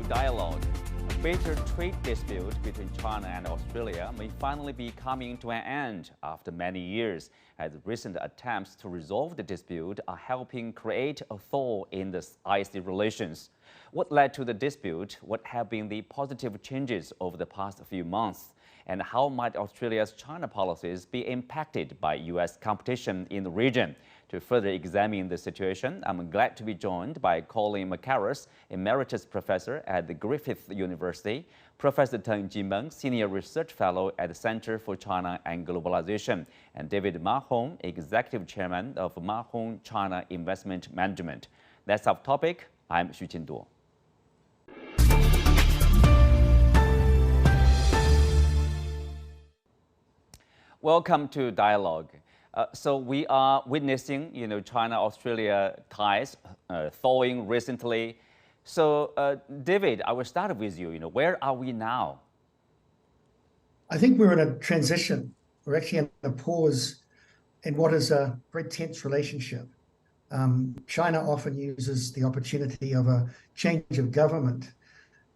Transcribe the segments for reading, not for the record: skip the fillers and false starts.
dialogue. A bitter trade dispute between China and Australia may finally be coming to an end after many years, as recent attempts to resolve the dispute are helping create a thaw in the icy relations. What led to the dispute? What have been the positive changes over the past few months? And how might Australia's China policies be impacted by U.S. competition in the region? To further examine the situation, I'm glad to be joined by Colin Mackerras, Emeritus Professor at the Griffith University, Professor Teng Jimeng, Senior Research Fellow at the Center for China and Globalization, and David Mahon, Executive Chairman of Mahon China Investment Management. That's our topic. I'm Xu Qinduo. Welcome to Dialogue. So we are witnessing, China-Australia ties thawing recently. So, David, I will start with you. Where are we now? I think we're in a transition. We're actually in a pause in what is a very tense relationship. China often uses the opportunity of a change of government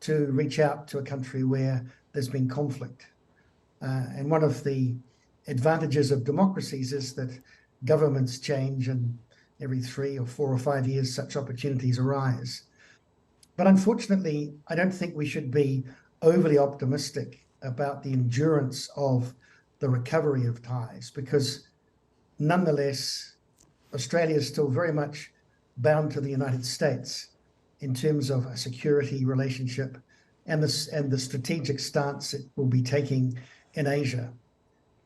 to reach out to a country where there's been conflict. And one of the advantages of democracies is that governments change, and every 3 or 4 or 5 years such opportunities arise. But unfortunately, I don't think we should be overly optimistic about the endurance of the recovery of ties, because nonetheless, Australia is still very much bound to the United States in terms of a security relationship and the strategic stance it will be taking in Asia.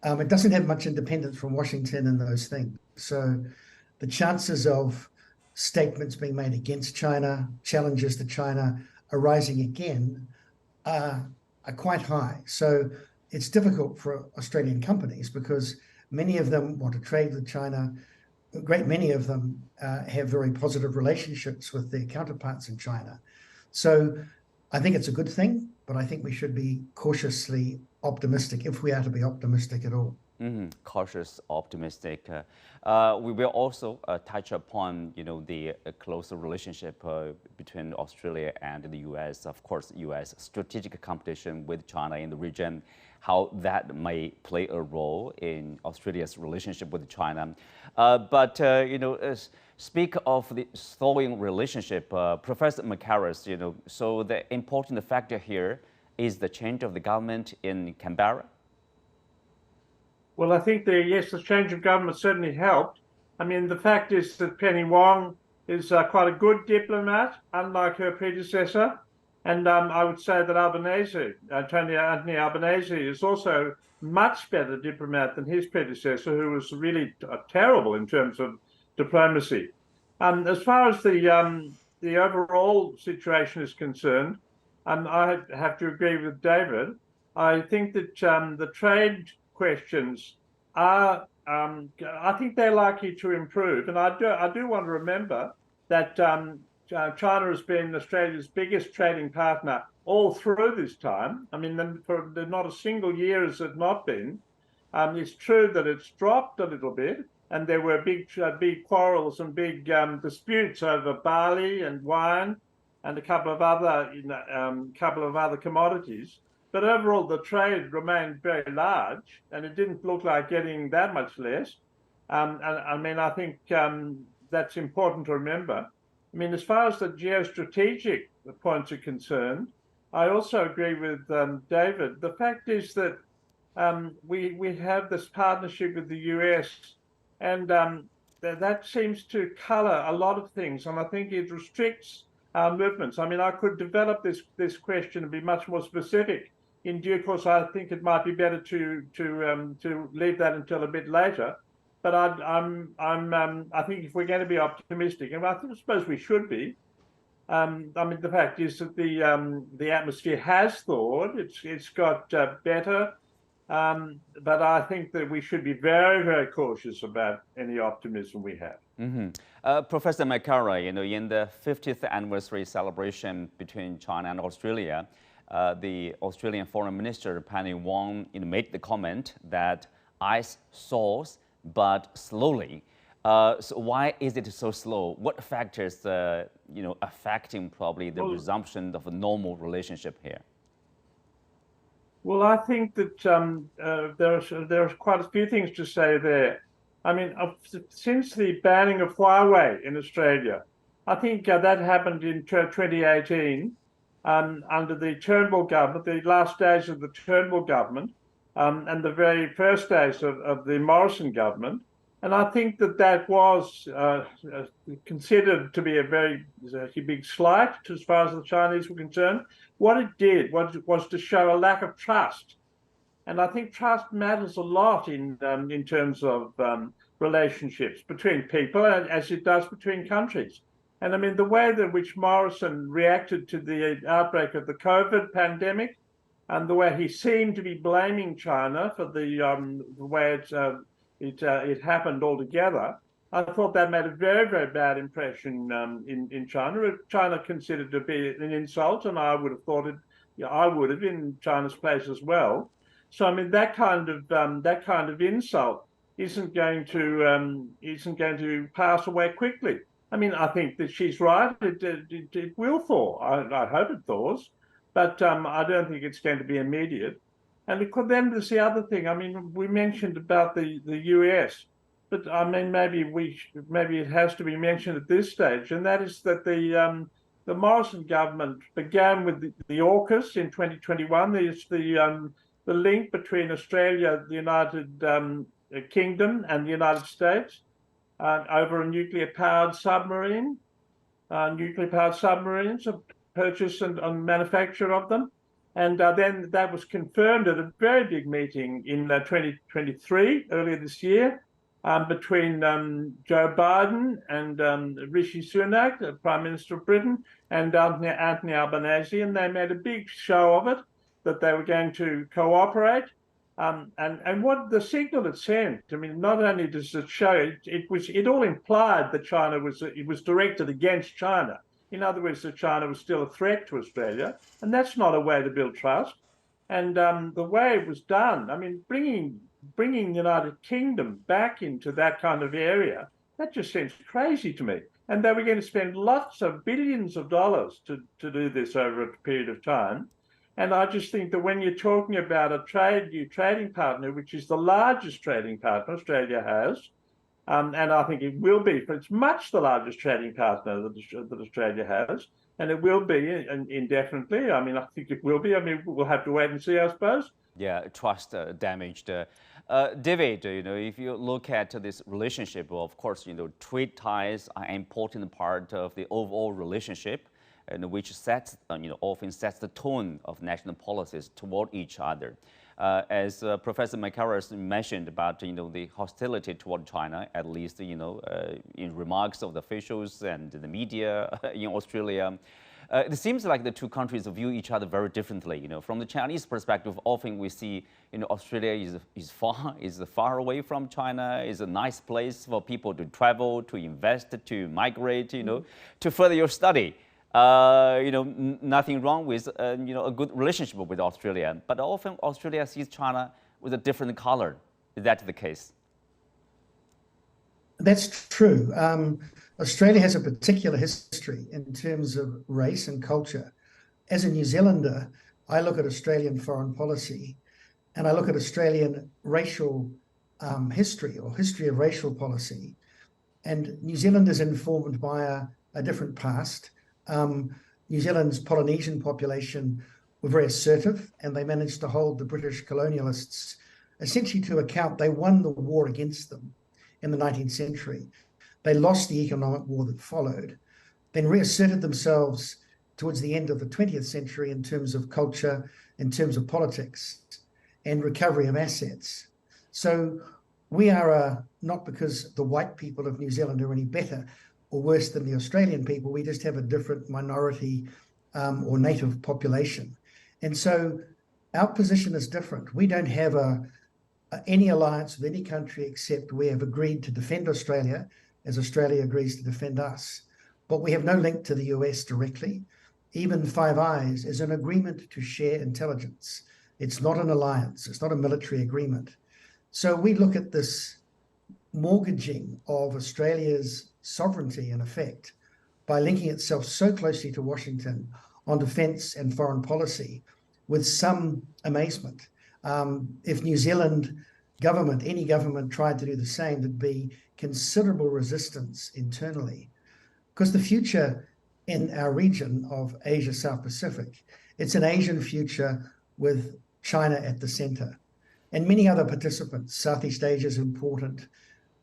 It doesn't have much independence from Washington and those things. So the chances of statements being made against China, challenges to China arising again are quite high. So it's difficult for Australian companies because many of them want to trade with China. A great many of them have very positive relationships with their counterparts in China. So I think it's a good thing, but I think we should be cautiously optimistic, if we are to be optimistic at all. Cautious, optimistic. We will also touch upon, the closer relationship between Australia and the U.S. Of course, U.S. strategic competition with China in the region, how that may play a role in Australia's relationship with China. Speak of the thawing relationship, Professor Mackerras, so the important factor here is the change of the government in Canberra? Well, I think the change of government certainly helped. I mean, the fact is that Penny Wong is quite a good diplomat, unlike her predecessor. And I would say that Anthony Albanese, is also much better diplomat than his predecessor, who was really terrible in terms of diplomacy. As far as the overall situation is concerned, I have to agree with David. I think that the trade questions are, I think they're likely to improve. And I do want to remember that China has been Australia's biggest trading partner all through this time. I mean, not a single year has it not been. It's true that it's dropped a little bit, and there were big quarrels and big disputes over barley and wine and a couple of other commodities. But overall, the trade remained very large, and it didn't look like getting that much less. I think that's important to remember. I mean, as far as the geostrategic points are concerned, I also agree with David. The fact is that we have this partnership with the US, and that seems to color a lot of things, and I think it restricts our movements. I mean, I could develop this question and be much more specific. In due course, I think it might be better to leave that until a bit later. But I think if we're going to be optimistic, and I suppose we should be. The fact is that the atmosphere has thawed. It's got better. But I think that we should be very, very cautious about any optimism we have. Professor Mackerras, in the 50th anniversary celebration between China and Australia, the Australian Foreign Minister Penny Wong made the comment that ice thaws, but slowly. So why is it so slow? What factors, affecting probably the resumption of a normal relationship here? Well, I think that there's quite a few things to say there. I mean, since the banning of Huawei in Australia, I think that happened in 2018 under the Turnbull government, the last days of the Turnbull government, and the very first days of the Morrison government. And I think that was considered to be a very big slight as far as the Chinese were concerned. What it did was to show a lack of trust. And I think trust matters a lot in terms of relationships between people, as it does between countries. And I mean, the way in which Morrison reacted to the outbreak of the COVID pandemic, and the way he seemed to be blaming China for the way it happened altogether, I thought that made a very, very bad impression in China. China considered to be an insult, and I would have thought it. I would have in China's place as well. So I mean, that kind of insult isn't going to pass away quickly. I mean, I think that she's right. It will thaw. I hope it thaws, but I don't think it's going to be immediate. And then there's the other thing. I mean, we mentioned about the US, but I mean, maybe it has to be mentioned at this stage, and that is that the Morrison government began with the AUKUS in 2021. There's the link between Australia, the United Kingdom, and the United States over a nuclear-powered submarine, nuclear-powered submarines, a purchase and manufacture of them. And then that was confirmed at a very big meeting in 2023, earlier this year, between Joe Biden and Rishi Sunak, the Prime Minister of Britain, and Anthony Albanese. And they made a big show of it, that they were going to cooperate. And what the signal it sent, I mean, not only does it show, it all implied that it was directed against China. In other words, that China was still a threat to Australia, and that's not a way to build trust. And the way it was done, I mean, bringing the United Kingdom back into that kind of area, that just seems crazy to me. And they were going to spend lots of billions of dollars to do this over a period of time. And I just think that when you're talking about a new trading partner, which is the largest trading partner Australia has, and I think it will be, but it's much the largest trading partner that Australia has, and it will be indefinitely. I mean, I think it will be. I mean, we'll have to wait and see, I suppose. Yeah, trust damaged. David, if you look at this relationship, well, of course, trade ties are an important part of the overall relationship, and which sets, often sets the tone of national policies toward each other. As Professor Mackerras mentioned about, the hostility toward China, at least, in remarks of the officials and the media in Australia, it seems like the two countries view each other very differently. From the Chinese perspective, often we see, Australia is far away from China, is a nice place for people to travel, to invest, to migrate, to further your study. Nothing wrong with a good relationship with Australia, but often Australia sees China with a different color. Is that the case? That's true. Australia has a particular history in terms of race and culture. As a New Zealander, I look at Australian foreign policy, and I look at Australian racial history, or history of racial policy. And New Zealand is informed by a different past. New Zealand's Polynesian population were very assertive, and they managed to hold the British colonialists essentially to account. They won the war against them in the 19th century. They lost the economic war that followed, then reasserted themselves towards the end of the 20th century in terms of culture, in terms of politics, and recovery of assets. So we are not because the white people of New Zealand are any better or worse than the Australian people. We just have a different minority or native population. And so our position is different. We don't have any alliance with any country except we have agreed to defend Australia as Australia agrees to defend us. But we have no link to the US directly. Even Five Eyes is an agreement to share intelligence. It's not an alliance. It's not a military agreement. So we look at this mortgaging of Australia's sovereignty, in effect, by linking itself so closely to Washington on defence and foreign policy, with some amazement. If New Zealand government, any government, tried to do the same, there'd be considerable resistance internally. Because the future in our region of Asia South Pacific, it's an Asian future with China at the center and many other participants. Southeast Asia is important.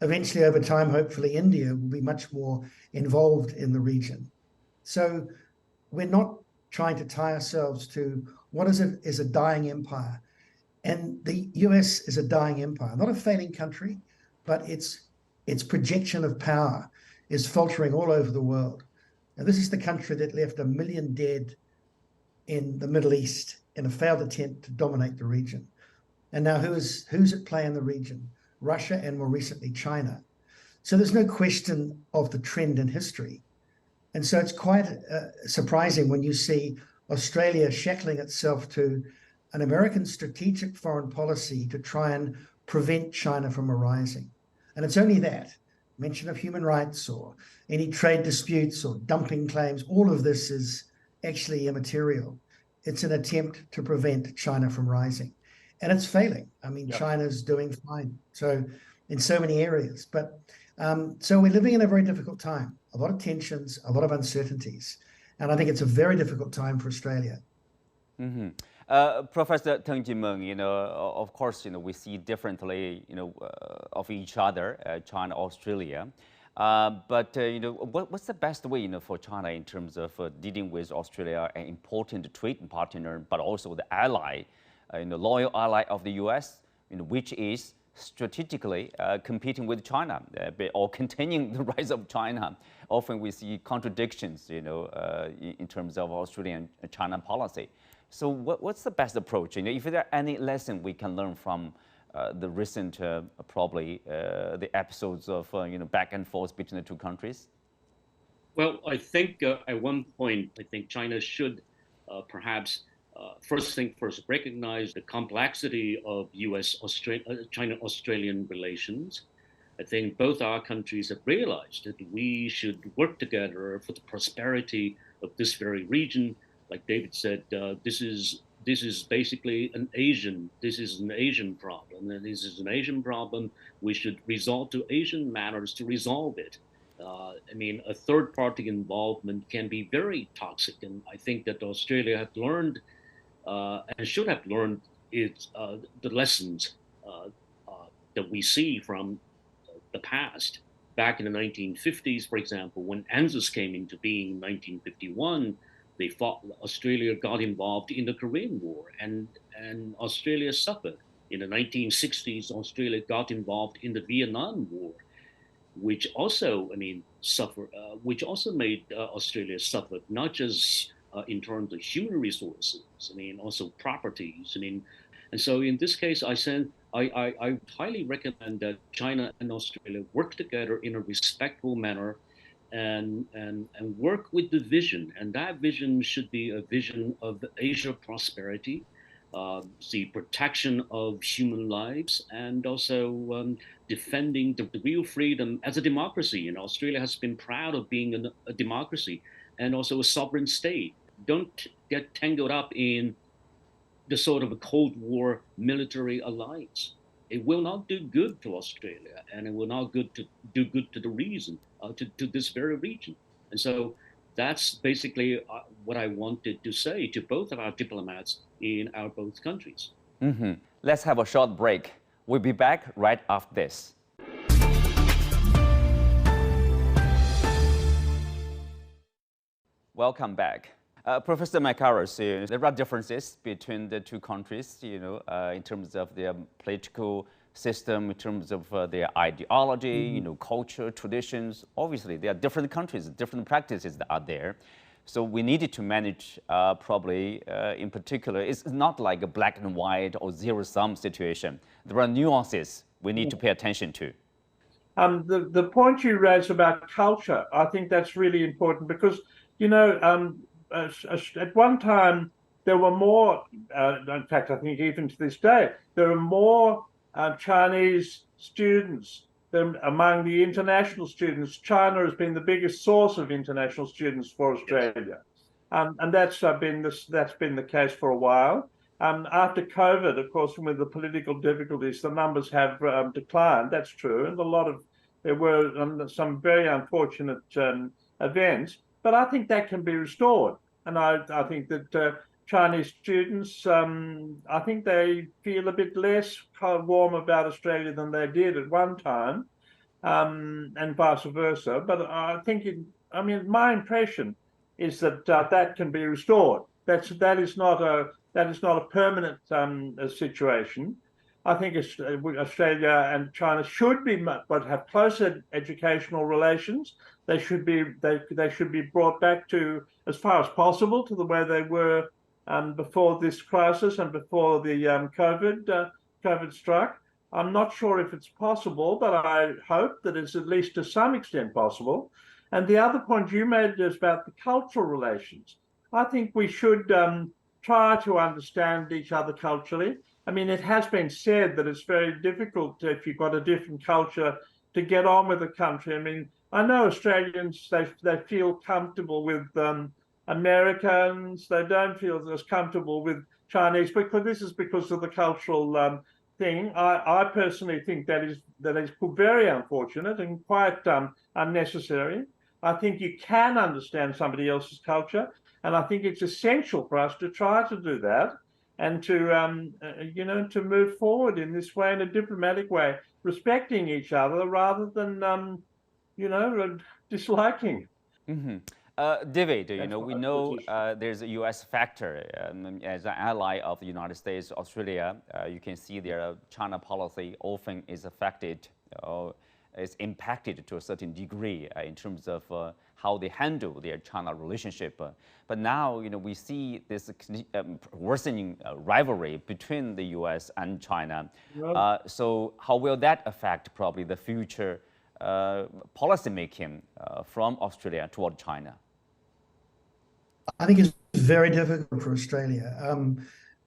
Eventually, over time, hopefully India will be much more involved in the region. So we're not trying to tie ourselves to what is a dying empire. And the US is a dying empire, not a failing country, but its projection of power is faltering all over the world. And this is the country that left 1 million dead in the Middle East in a failed attempt to dominate the region. And now who's at play in the region? Russia and more recently China. So there's no question of the trend in history. And so it's quite surprising when you see Australia shackling itself to an American strategic foreign policy to try and prevent China from arising. And it's only that. Mention of human rights or any trade disputes or dumping claims, all of this is actually immaterial. It's an attempt to prevent China from rising. And it's failing. I mean, yeah. China's doing fine. So in so many areas. But so we're living in a very difficult time, a lot of tensions, a lot of uncertainties. And I think it's a very difficult time for Australia. Mm-hmm. Professor Teng Jimeng, of course, we see differently, of each other, China, Australia. But what's the best way, for China in terms of dealing with Australia, an important trading partner, but also the ally, loyal ally of the U.S., which is strategically competing with China or containing the rise of China. Often we see contradictions, in terms of Australian and China policy. So what's the best approach? If there are any lesson we can learn from the recent, probably the episodes of back and forth between the two countries? Well, I think at one point, I think China should perhaps first recognize the complexity of China-Australian relations. I think both our countries have realized that we should work together for the prosperity of this very region. Like David said, this is basically an Asian problem, and this is an Asian problem. We should resort to Asian matters to resolve it. I mean, a third-party involvement can be very toxic, and I think that Australia have learned and should have learned the lessons that we see from the past. Back in the 1950s, for example, when ANZUS came into being in 1951, Australia got involved in the Korean War, and Australia suffered. In the 1960s, Australia got involved in the Vietnam War, which also, which also made Australia suffer, not just in terms of human resources, also properties. And so in this case, I highly recommend that China and Australia work together in a respectful manner and work with the vision. And that vision should be a vision of Asia prosperity, the protection of human lives, and also defending the real freedom as a democracy. And Australia has been proud of being a democracy and also a sovereign state. Don't get tangled up in the sort of a Cold War military alliance. It will not do good to Australia, and it will not do good to the region, to this very region. And so that's basically what I wanted to say to both of our diplomats in our both countries. Mm-hmm. Let's have a short break. We'll be back right after this. Welcome back. Professor Mackerras, there are differences between the two countries, in terms of their political system, in terms of their ideology, culture, traditions. Obviously, there are different countries, different practices that are there. So we needed to manage, probably, in particular, it's not like a black and white or zero-sum situation. There are nuances we need to pay attention to. The point you raised about culture, I think that's really important because, at one time, there were more, in fact, I think even to this day, there are more Chinese students among the international students, China has been the biggest source of international students for Australia, and that's been the case for a while. After COVID, of course, with the political difficulties, the numbers have declined. That's true, and there were some very unfortunate events, but I think that can be restored, and I think that Chinese students, I think they feel a bit less warm about Australia than they did at one time, and vice versa. But I think, my impression is that that can be restored. That is not a permanent situation. I think Australia and China should but have closer educational relations. They should be brought back to, as far as possible, to the way they were before this crisis and before the COVID struck. I'm not sure if it's possible, but I hope that it's at least to some extent possible. And the other point you made is about the cultural relations. I think we should try to understand each other culturally. I mean, it has been said that it's very difficult if you've got a different culture to get on with the country. I mean, I know Australians, they feel comfortable with Americans. They don't feel as comfortable with Chinese, because this is because of the cultural thing. I personally think that is very unfortunate and quite unnecessary. I think you can understand somebody else's culture, and I think it's essential for us to try to do that, and to move forward in this way, in a diplomatic way, respecting each other rather than disliking. Mm-hmm. David, we know there's a U.S. factor as an ally of the United States, Australia. You can see their China policy often is affected, is impacted to a certain degree in terms of how they handle their China relationship. But now, we see this worsening rivalry between the U.S. and China. So how will that affect probably the future policy making from Australia toward China? I think it's very difficult for Australia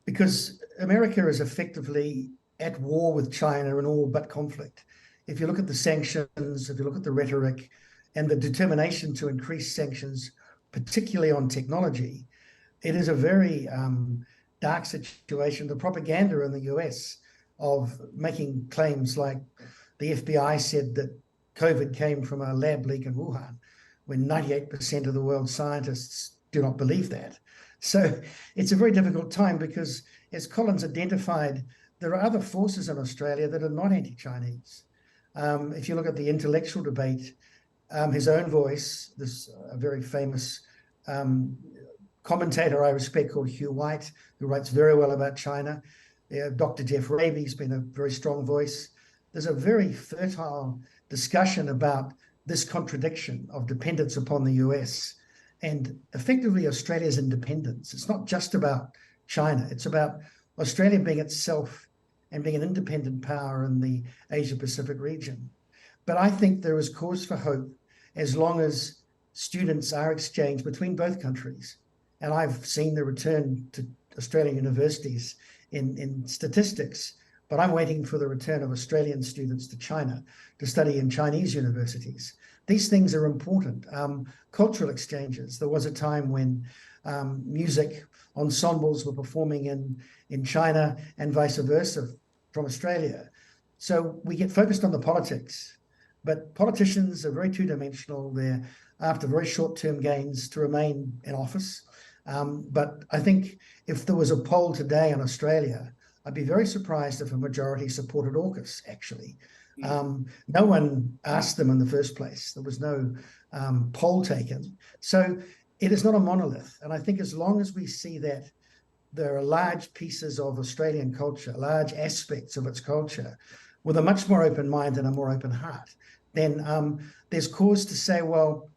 because America is effectively at war with China in all but conflict. If you look at the sanctions, if you look at the rhetoric and the determination to increase sanctions, particularly on technology, it is a very dark situation. The propaganda in the US of making claims like the FBI said that COVID came from a lab leak in Wuhan, when 98% of the world's scientists do not believe that. So it's a very difficult time because, as Colin's identified, there are other forces in Australia that are not anti-Chinese. If you look at the intellectual debate, his own voice, this very famous commentator I respect called Hugh White, who writes very well about China. Dr. Jeff Raby's been a very strong voice. There's a very fertile discussion about this contradiction of dependence upon the US and effectively Australia's independence. It's not just about China. It's about Australia being itself and being an independent power in the Asia-Pacific region. But I think there is cause for hope as long as students are exchanged between both countries. And I've seen the return to Australian universities in statistics, but I'm waiting for the return of Australian students to China to study in Chinese universities. These things are important. Cultural exchanges. There was a time when music ensembles were performing in China and vice versa from Australia. So we get focused on the politics, but politicians are very two-dimensional. They're after very short-term gains to remain in office. But I think if there was a poll today in Australia, I'd be very surprised if a majority supported AUKUS, actually. No one asked them in the first place. There was no poll taken. So it is not a monolith. And I think as long as we see that there are large pieces of Australian culture, large aspects of its culture, with a much more open mind and a more open heart, then there's cause to say, well,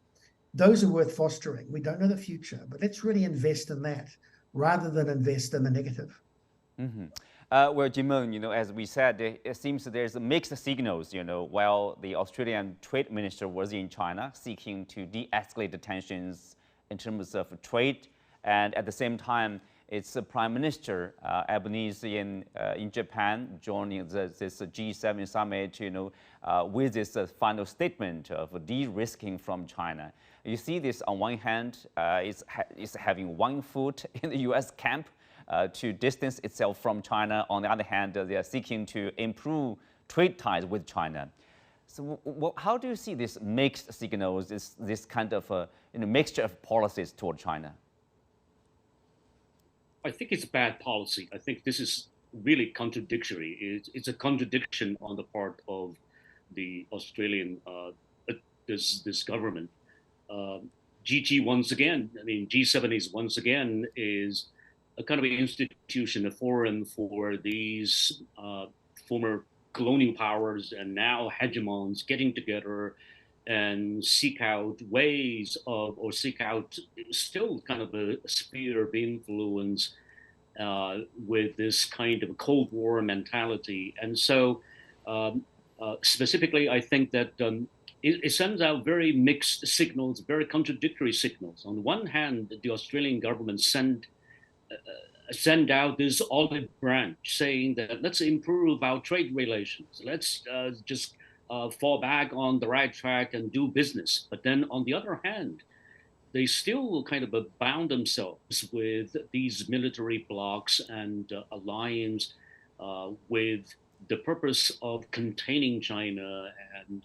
those are worth fostering. We don't know the future, but let's really invest in that rather than invest in the negative. Mm-hmm. Well, Jimeng, as we said, it seems there's mixed signals, while the Australian trade minister was in China seeking to de-escalate the tensions in terms of trade, and at the same time, its Prime Minister Albanese in Japan joining this G7 summit, with this final statement of de-risking from China. You see this on one hand, is having one foot in the U.S. camp to distance itself from China. On the other hand, they are seeking to improve trade ties with China. So how do you see this mixed signals, this kind of mixture of policies toward China? I think it's bad policy. I think this is really contradictory. It's a contradiction on the part of the Australian this government. GG once again, I mean G7 is once again is a kind of an institution, a forum for these former colonial powers and now hegemons getting together and seek out ways of, or seek out still kind of a sphere of influence with this kind of Cold War mentality. And so specifically, I think that it sends out very mixed signals, very contradictory signals. On the one hand, the Australian government send out this olive branch saying that let's improve our trade relations. Let's just fall back on the right track and do business. But then on the other hand, they still kind of bound themselves with these military blocs and alliance with the purpose of containing China and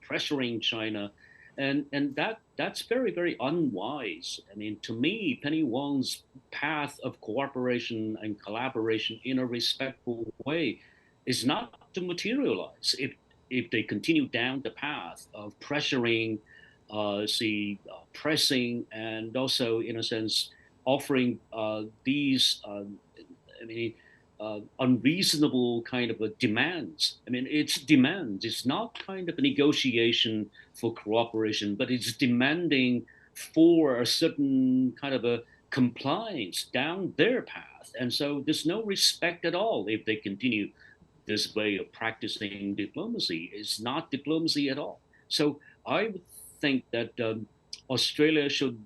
pressuring China. And that's very, very unwise. I mean, to me, Penny Wong's path of cooperation and collaboration in a respectful way is not to materialize if they continue down the path of pressuring, pressing, and also, in a sense, offering these, unreasonable kind of demands. I mean, it's demands. It's not kind of a negotiation for cooperation, but it's demanding for a certain kind of a compliance down their path. And so there's no respect at all if they continue this way of practicing diplomacy. It's not diplomacy at all. So I would think that Australia should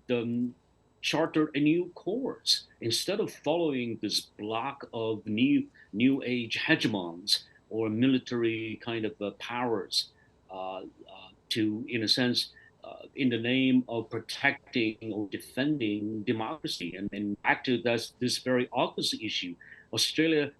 charter a new course instead of following this block of new age hegemons or military kind of powers to, in a sense, in the name of protecting or defending democracy. And back to this very obvious issue, Australia,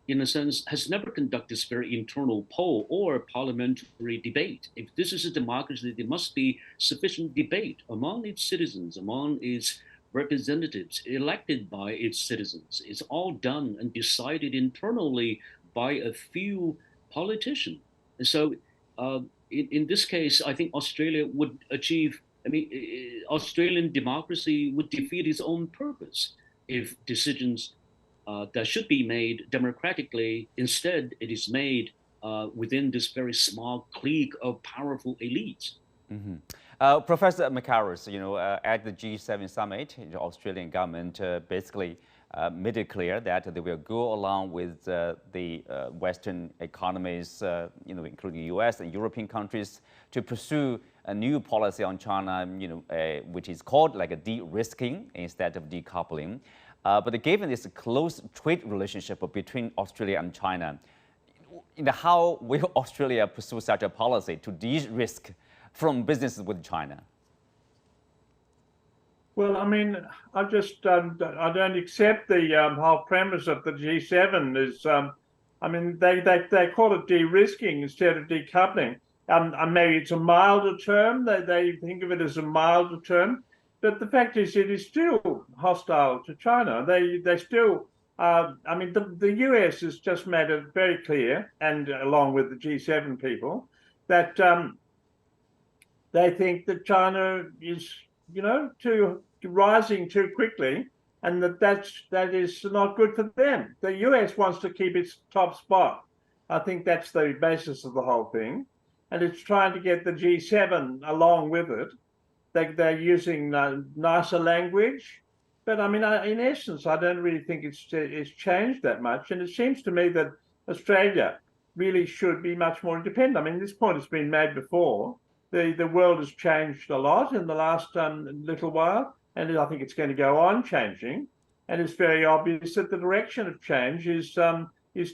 in a sense, has never conducted this very internal poll or parliamentary debate. If this is a democracy, there must be sufficient debate among its citizens, among its representatives elected by its citizens. It's all done and decided internally by a few politicians. And so in this case, I think Australia would achieve, Australian democracy would defeat its own purpose if decisions that should be made democratically, instead it is made within this very small clique of powerful elites. Mm-hmm. Professor Mackerras, at the G7 summit, the Australian government basically made it clear that they will go along with the Western economies, including US and European countries, to pursue a new policy on China, which is called like a de-risking instead of decoupling. But given this close trade relationship between Australia and China, how will Australia pursue such a policy to de-risk from businesses with China? Well, I mean, I just I don't accept the whole premise of the G7 is, they call it de-risking instead of decoupling. Maybe it's a milder term. They think of it as a milder term. But the fact is, it is still hostile to China. They still, the US has just made it very clear, and along with the G7 people, that they think that China is, rising too quickly, and that is not good for them. The US wants to keep its top spot. I think that's the basis of the whole thing, and it's trying to get the G7 along with it. They're using nicer language, but in essence, I don't really think it's changed that much. And it seems to me that Australia really should be much more independent. This point has been made before. The world has changed a lot in the last little while, and I think it's going to go on changing. and it's very obvious that the direction of change is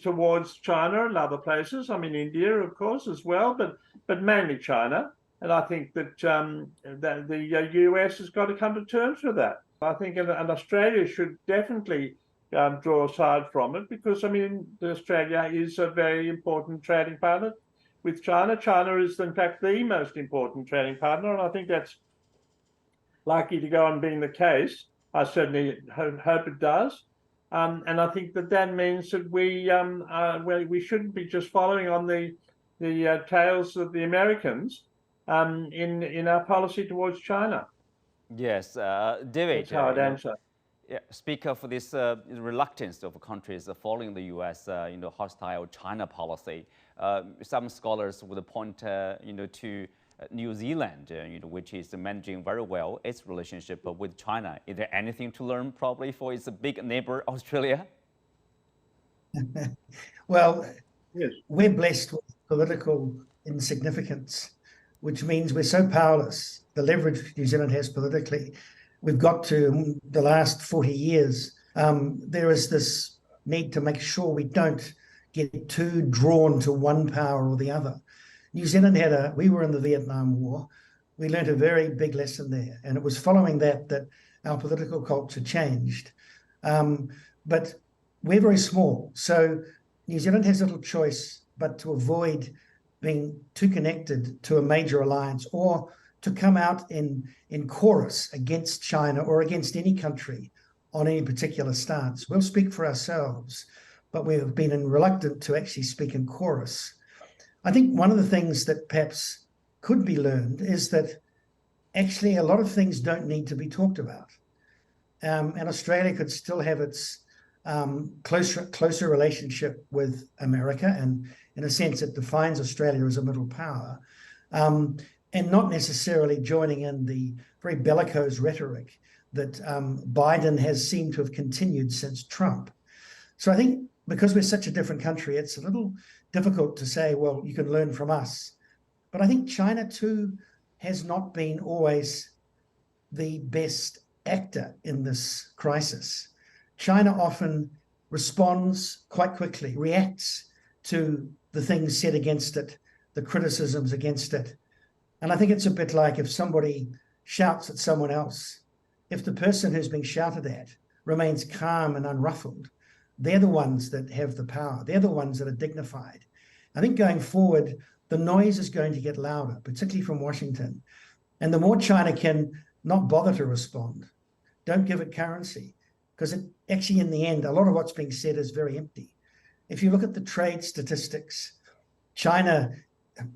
towards China and other places. I mean, India, of course, as well, but mainly China. And I think that, that the US has got to come to terms with that. I think and Australia should definitely draw aside from it, because, I mean, Australia is a very important trading partner with China. China is, in fact, the most important trading partner, and I think that's likely to go on being the case. I certainly hope it does. And I think that means that we shouldn't be just following on the tails of the Americans in our policy towards China. Yes, David. That's how I'd answer. Yeah, speak of this reluctance of countries following the U.S. Hostile China policy. Some scholars would point to New Zealand, which is managing very well its relationship with China. Is there anything to learn, probably, for its big neighbor, Australia? Well, yes, we're blessed with political insignificance, which means we're so powerless. The leverage New Zealand has politically, we've got to the last 40 years. There is this need to make sure we don't get too drawn to one power or the other. New Zealand we were in the Vietnam War. We learned a very big lesson there. And it was following that our political culture changed. But we're very small. So New Zealand has little choice but to avoid being too connected to a major alliance, or to come out in chorus against China or against any country on any particular stance. We'll speak for ourselves, but we've been reluctant to actually speak in chorus. I think one of the things that perhaps could be learned is that actually a lot of things don't need to be talked about. And Australia could still have its closer relationship with America, and in a sense it defines Australia as a middle power, and not necessarily joining in the very bellicose rhetoric that Biden has seemed to have continued since Trump. So I think because we're such a different country, it's a little difficult to say, well, you can learn from us. But I think China too has not been always the best actor in this crisis. China often responds quite quickly, reacts to the things said against it, the criticisms against it. And I think it's a bit like if somebody shouts at someone else, if the person who's being shouted at remains calm and unruffled, they're the ones that have the power. They're the ones that are dignified. I think going forward, the noise is going to get louder, particularly from Washington. And the more China can not bother to respond, don't give it currency, because it actually, in the end, a lot of what's being said is very empty. If you look at the trade statistics, China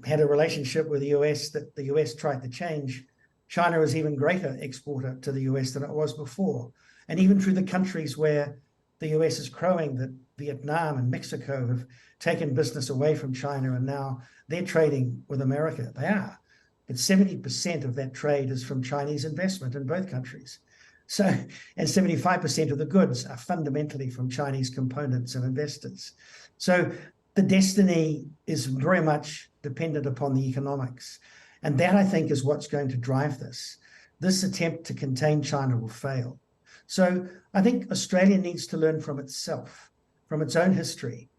had a relationship with the US that the US tried to change. China is even greater exporter to the US than it was before. And even through the countries where the US is crowing that Vietnam and Mexico have taken business away from China and now they're trading with America. They are. But 70% of that trade is from Chinese investment in both countries. So, and 75% of the goods are fundamentally from Chinese components and investors. So the destiny is very much dependent upon the economics. And that, I think, is what's going to drive this. This attempt to contain China will fail. So I think Australia needs to learn from itself, from its own history,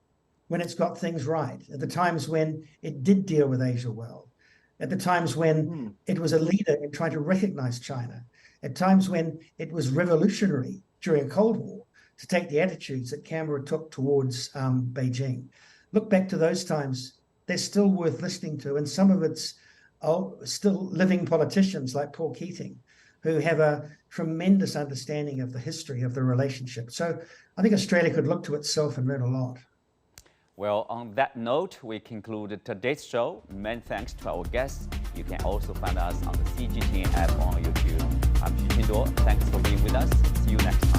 when it's got things right, at the times when it did deal with Asia well, at the times when it was a leader in trying to recognize China, at times when it was revolutionary during a Cold War to take the attitudes that Canberra took towards Beijing. Look back to those times, they're still worth listening to, and some of it's still living politicians like Paul Keating, who have a tremendous understanding of the history of the relationship. So I think Australia could look to itself and learn a lot. Well, on that note, we concluded today's show. Many thanks to our guests. You can also find us on the CGTN app on YouTube. I'm Xu Qinduo. Thanks for being with us. See you next time.